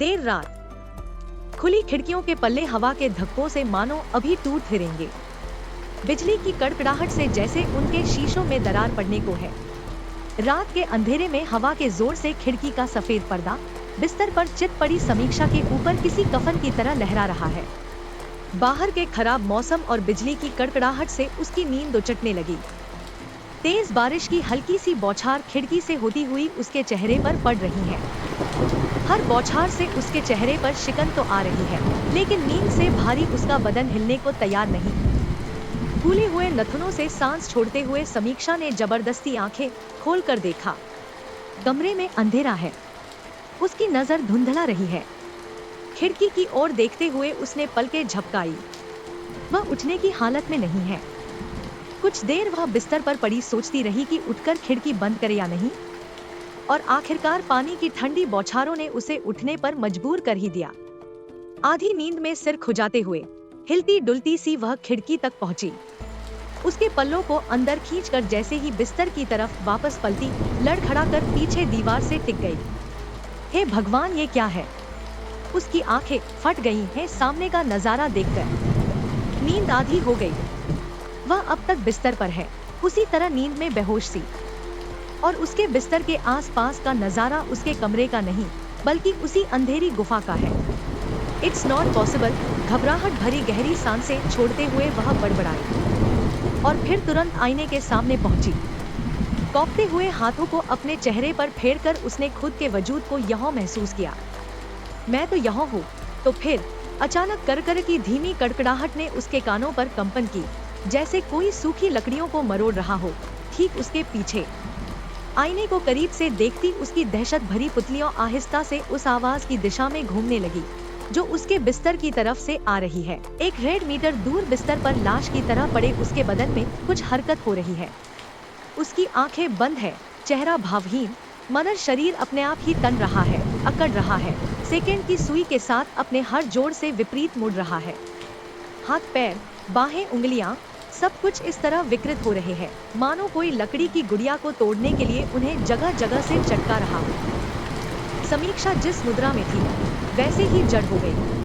देर रात खुली खिड़कियों के पल्ले हवा के धक्कों से मानो अभी टूट फिरेंगे। बिजली की कड़कड़ाहट से जैसे उनके शीशों में दरार पड़ने को है। रात के अंधेरे में हवा के जोर से खिड़की का सफेद पर्दा बिस्तर पर चित पड़ी समीक्षा के ऊपर किसी कफन की तरह लहरा रहा है। बाहर के खराब मौसम और बिजली की कड़कड़ाहट से उसकी नींद उचटने लगी। तेज बारिश की हल्की सी बौछार खिड़की से होती हुई उसके चेहरे पर पड़ रही है। हर बौछार से उसके चेहरे पर शिकन तो आ रही है, लेकिन नींद से भारी उसका बदन हिलने को तैयार नहीं। फूले हुए नथुनों से सांस छोड़ते हुए समीक्षा ने जबरदस्ती आंखें खोलकर देखा। कमरे में अंधेरा है, उसकी नजर धुंधला रही है। खिड़की की ओर देखते हुए उसने पलकें झपकाई। वह उठने की हालत में नहीं है। कुछ देर वह बिस्तर पर पड़ी सोचती रही कि उठकर खिड़की बंद करे या नहीं, और आखिरकार पानी की ठंडी बौछारों ने उसे उठने पर मजबूर कर ही दिया। आधी नींद में सिर खुजाते हुए हिलती डुलती सी वह खिड़की तक पहुंची। उसके पल्लों को अंदर खींचकर जैसे ही बिस्तर की तरफ वापस पलटी, लड़खड़ाकर पीछे दीवार से टिक गई। हे भगवान, ये क्या है? उसकी आंखें फट गई हैं सामने का नजारा देखकर। नींद आधी हो गई। वह अब तक बिस्तर पर है, उसी तरह नींद में बेहोश सी, और उसके बिस्तर के आसपास का नजारा उसके कमरे का नहीं बल्कि उसी अंधेरी गुफा का है। It's not possible. घबराहट भरी गहरी सांसें छोड़ते हुए वह बड़बड़ाई और फिर तुरंत आईने के सामने पहुंची। कौपते हुए हाथों को अपने चेहरे पर फेरकर उसने खुद के वजूद को यहाँ महसूस किया। मैं तो यहाँ हूँ। तो फिर अचानक करकर की धीमी कड़कड़ाहट ने उसके कानों पर कंपन की, जैसे कोई सूखी लकड़ियों को मरोड़ रहा हो। ठीक उसके पीछे आईने को करीब से देखती उसकी दहशत भरी पुतलियां आहिस्ता से उस आवाज की दिशा में घूमने लगी जो उसके बिस्तर की तरफ से आ रही है। 1.5 मीटर दूर बिस्तर पर लाश की तरह पड़े उसके बदन में कुछ हरकत हो रही है। उसकी आंखें बंद है, चेहरा भावहीन, मगर शरीर अपने आप ही तन रहा है, अकड़ रहा है, सेकंड की सुई के साथ अपने हर जोड़ से विपरीत मुड़ रहा है। हाथ पैर, बाहें, उंगलियां, सब कुछ इस तरह विकृत हो रहे हैं मानो कोई लकड़ी की गुड़िया को तोड़ने के लिए उन्हें जगह जगह से चटका रहा हो। समीक्षा जिस मुद्रा में थी वैसे ही जड़ हो गई।